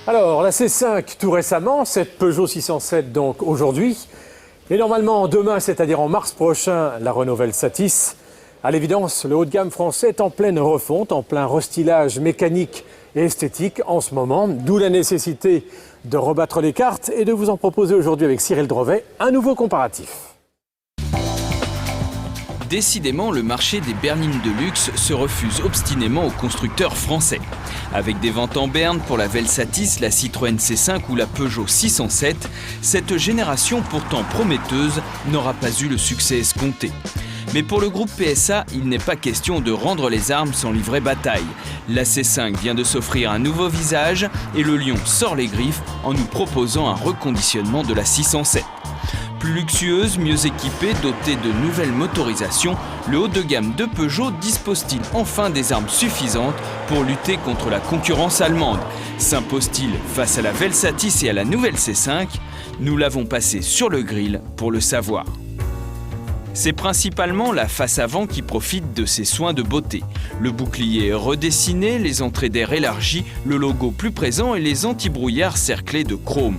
Alors, la C5 tout récemment, cette Peugeot 607 donc aujourd'hui. Et normalement demain, c'est-à-dire en mars prochain, la Renault Velsatis. À l'évidence, le haut de gamme français est en pleine refonte, en plein restylage mécanique et esthétique en ce moment. D'où la nécessité de rebattre les cartes et de vous en proposer aujourd'hui avec Cyril Drevet un nouveau comparatif. Décidément, le marché des berlines de luxe se refuse obstinément aux constructeurs français. Avec des ventes en berne pour la Velsatis, la Citroën C5 ou la Peugeot 607, cette génération pourtant prometteuse n'aura pas eu le succès escompté. Mais pour le groupe PSA, il n'est pas question de rendre les armes sans livrer bataille. La C5 vient de s'offrir un nouveau visage et le lion sort les griffes en nous proposant un reconditionnement de la 607. Plus luxueuse, mieux équipée, dotée de nouvelles motorisations, le haut de gamme de Peugeot dispose-t-il enfin des armes suffisantes pour lutter contre la concurrence allemande? S'impose-t-il face à la Velsatis et à la nouvelle C5? Nous l'avons passé sur le grill pour le savoir. C'est principalement la face avant qui profite de ces soins de beauté. Le bouclier est redessiné, les entrées d'air élargies, le logo plus présent et les anti-brouillards cerclés de chrome.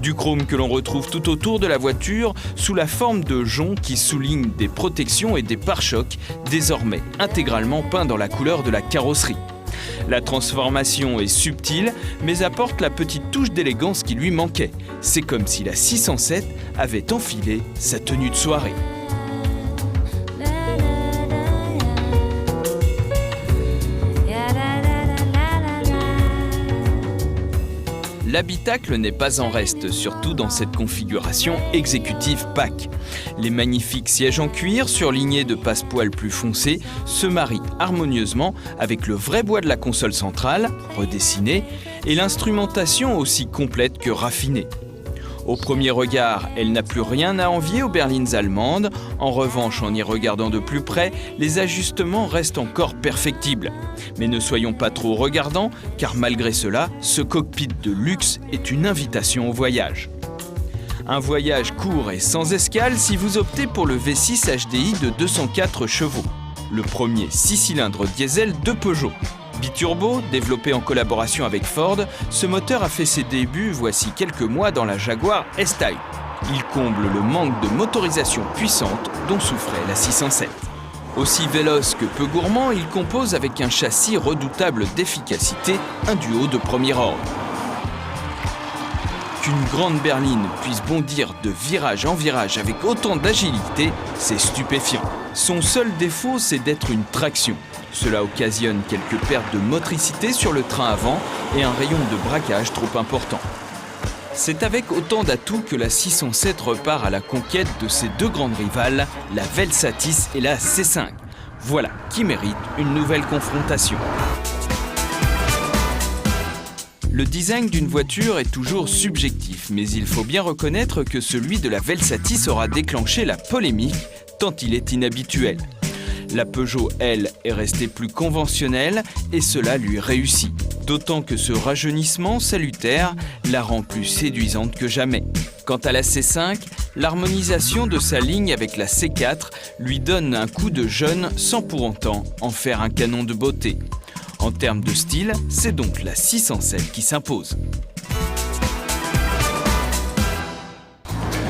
Du chrome que l'on retrouve tout autour de la voiture sous la forme de joncs qui soulignent des protections et des pare-chocs désormais intégralement peints dans la couleur de la carrosserie. La transformation est subtile mais apporte la petite touche d'élégance qui lui manquait. C'est comme si la 607 avait enfilé sa tenue de soirée. L'habitacle n'est pas en reste, surtout dans cette configuration exécutive PAC. Les magnifiques sièges en cuir surlignés de passepoil plus foncé se marient harmonieusement avec le vrai bois de la console centrale, redessiné, et l'instrumentation aussi complète que raffinée. Au premier regard, elle n'a plus rien à envier aux berlines allemandes. En revanche, en y regardant de plus près, les ajustements restent encore perfectibles. Mais ne soyons pas trop regardants, car malgré cela, ce cockpit de luxe est une invitation au voyage. Un voyage court et sans escale si vous optez pour le V6 HDI de 204 chevaux. Le premier 6 cylindres diesel de Peugeot. Biturbo, développé en collaboration avec Ford, ce moteur a fait ses débuts voici quelques mois dans la Jaguar S-Type. Il comble le manque de motorisation puissante dont souffrait la 607. Aussi véloce que peu gourmand, il compose avec un châssis redoutable d'efficacité un duo de premier ordre. Qu'une grande berline puisse bondir de virage en virage avec autant d'agilité, c'est stupéfiant. Son seul défaut, c'est d'être une traction. Cela occasionne quelques pertes de motricité sur le train avant et un rayon de braquage trop important. C'est avec autant d'atouts que la 607 repart à la conquête de ses deux grandes rivales, la Velsatis et la C5. Voilà qui mérite une nouvelle confrontation. Le design d'une voiture est toujours subjectif, mais il faut bien reconnaître que celui de la Velsatis aura déclenché la polémique, tant il est inhabituel. La Peugeot, elle, est restée plus conventionnelle et cela lui réussit. D'autant que ce rajeunissement salutaire la rend plus séduisante que jamais. Quant à la C5, l'harmonisation de sa ligne avec la C4 lui donne un coup de jeune sans pour autant en faire un canon de beauté. En termes de style, c'est donc la 607 qui s'impose.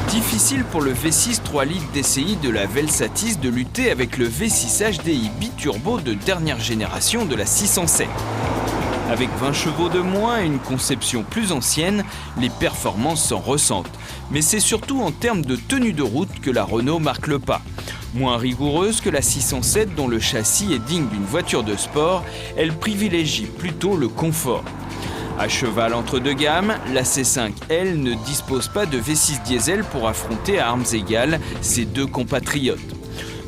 Difficile pour le V6 3 litres DCI de la Velsatis de lutter avec le V6 HDI biturbo de dernière génération de la 607. Avec 20 chevaux de moins et une conception plus ancienne, les performances s'en ressentent. Mais c'est surtout en termes de tenue de route que la Renault marque le pas. Moins rigoureuse que la 607 dont le châssis est digne d'une voiture de sport, elle privilégie plutôt le confort. À cheval entre deux gammes, la C5, elle, ne dispose pas de V6 diesel pour affronter à armes égales ses deux compatriotes.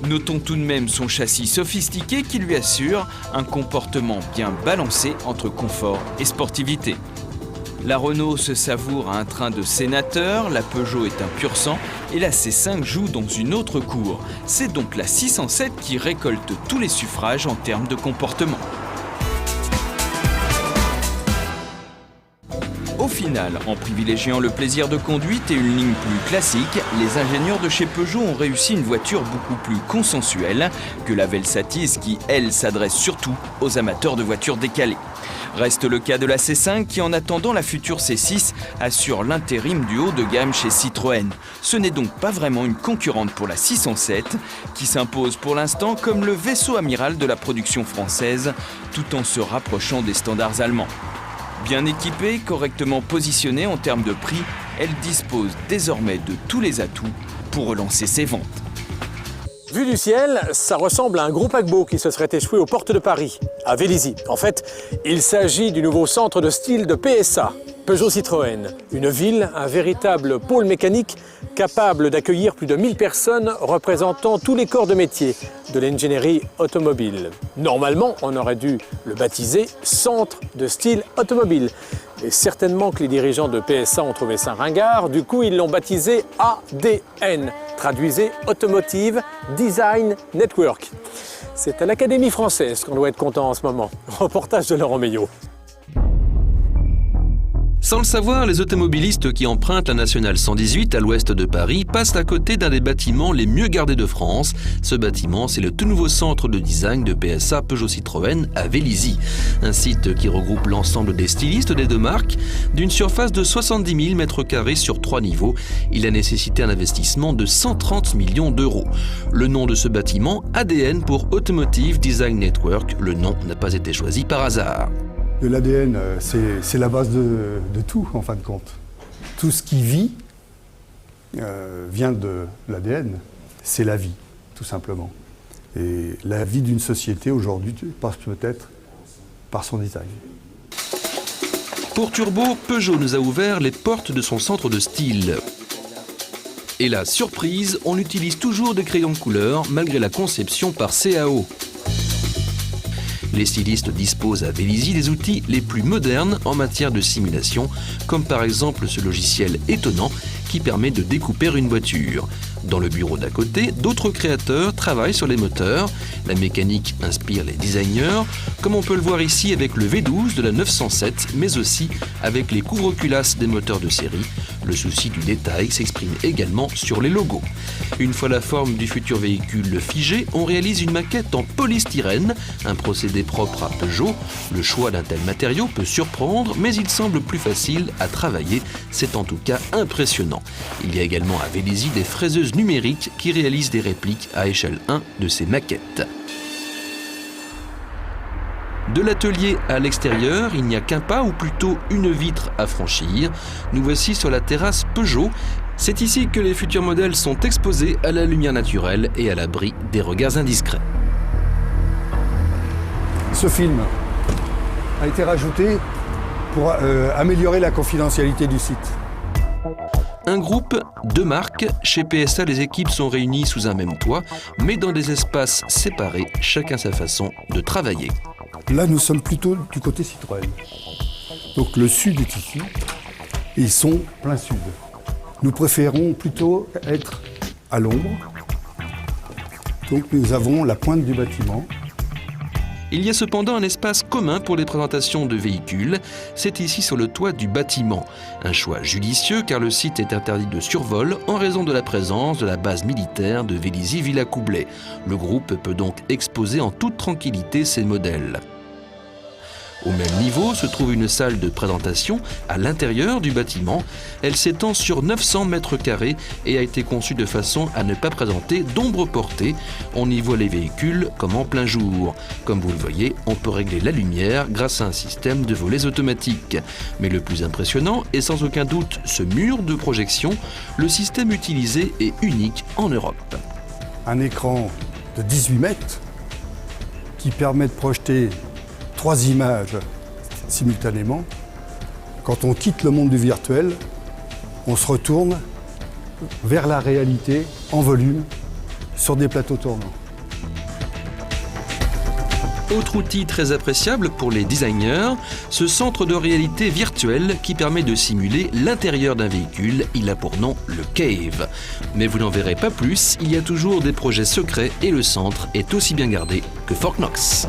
Notons tout de même son châssis sophistiqué qui lui assure un comportement bien balancé entre confort et sportivité. La Renault se savoure à un train de sénateur, la Peugeot est un pur sang et la C5 joue dans une autre cour. C'est donc la 607 qui récolte tous les suffrages en termes de comportement. Au final, en privilégiant le plaisir de conduite et une ligne plus classique, les ingénieurs de chez Peugeot ont réussi une voiture beaucoup plus consensuelle que la Velsatis qui, elle, s'adresse surtout aux amateurs de voitures décalées. Reste le cas de la C5 qui, en attendant la future C6, assure l'intérim du haut de gamme chez Citroën. Ce n'est donc pas vraiment une concurrente pour la 607 qui s'impose pour l'instant comme le vaisseau amiral de la production française tout en se rapprochant des standards allemands. Bien équipée, correctement positionnée en termes de prix, elle dispose désormais de tous les atouts pour relancer ses ventes. Vu du ciel, ça ressemble à un gros paquebot qui se serait échoué aux portes de Paris, à Vélizy. En fait, il s'agit du nouveau centre de style de PSA, Peugeot Citroën. Une ville, un véritable pôle mécanique capable d'accueillir plus de 1000 personnes représentant tous les corps de métier de l'ingénierie automobile. Normalement, on aurait dû le baptiser Centre de style automobile. Et certainement que les dirigeants de PSA ont trouvé ça ringard, du coup ils l'ont baptisé ADN, traduisez Automotive Design Network. C'est à l'Académie française qu'on doit être content en ce moment. Reportage de Laurent Meillot. Sans le savoir, les automobilistes qui empruntent la nationale 118 à l'ouest de Paris passent à côté d'un des bâtiments les mieux gardés de France. Ce bâtiment, c'est le tout nouveau centre de design de PSA Peugeot Citroën à Vélizy. Un site qui regroupe l'ensemble des stylistes des deux marques. D'une surface de 70 000 m² sur 3 niveaux, il a nécessité un investissement de 130 millions d'euros. Le nom de ce bâtiment, ADN pour Automotive Design Network, le nom n'a pas été choisi par hasard. De l'ADN, c'est la base de tout, en fin de compte. Tout ce qui vit vient de l'ADN. C'est la vie, tout simplement. Et la vie d'une société, aujourd'hui, passe peut-être par son design. Pour Turbo, Peugeot nous a ouvert les portes de son centre de style. Et là, surprise, on utilise toujours des crayons de couleur, malgré la conception par CAO. Les stylistes disposent à Vélizy des outils les plus modernes en matière de simulation, comme par exemple ce logiciel étonnant qui permet de découper une voiture. Dans le bureau d'à côté, d'autres créateurs travaillent sur les moteurs. La mécanique inspire les designers, comme on peut le voir ici avec le V12 de la 907, mais aussi avec les couvre-culasses des moteurs de série. Le souci du détail s'exprime également sur les logos. Une fois la forme du futur véhicule figée, on réalise une maquette en polystyrène, un procédé propre à Peugeot. Le choix d'un tel matériau peut surprendre, mais il semble plus facile à travailler. C'est en tout cas impressionnant. Il y a également à Vélizy des fraiseuses numériques qui réalisent des répliques à échelle 1 de ces maquettes. De l'atelier à l'extérieur, il n'y a qu'un pas ou plutôt une vitre à franchir. Nous voici sur la terrasse Peugeot. C'est ici que les futurs modèles sont exposés à la lumière naturelle et à l'abri des regards indiscrets. Ce film a été rajouté pour améliorer la confidentialité du site. Un groupe, deux marques. Chez PSA, les équipes sont réunies sous un même toit, mais dans des espaces séparés, chacun sa façon de travailler. Là, nous sommes plutôt du côté Citroën. Donc le sud est ici, et ils sont plein sud. Nous préférons plutôt être à l'ombre. Donc nous avons la pointe du bâtiment. Il y a cependant un espace commun pour les présentations de véhicules. C'est ici sur le toit du bâtiment. Un choix judicieux car le site est interdit de survol en raison de la présence de la base militaire de Vélizy-Villacoublay. Le groupe peut donc exposer en toute tranquillité ses modèles. Au même niveau se trouve une salle de présentation à l'intérieur du bâtiment. Elle s'étend sur 900 m² et a été conçue de façon à ne pas présenter d'ombre portée. On y voit les véhicules comme en plein jour. Comme vous le voyez, on peut régler la lumière grâce à un système de volets automatiques. Mais le plus impressionnant est sans aucun doute ce mur de projection. Le système utilisé est unique en Europe. Un écran de 18 mètres qui permet de projeter 3 images simultanément. Quand on quitte le monde du virtuel, on se retourne vers la réalité en volume sur des plateaux tournants. Autre outil très appréciable pour les designers, ce centre de réalité virtuelle qui permet de simuler l'intérieur d'un véhicule. Il a pour nom le Cave. Mais vous n'en verrez pas plus, il y a toujours des projets secrets et le centre est aussi bien gardé que Fort Knox.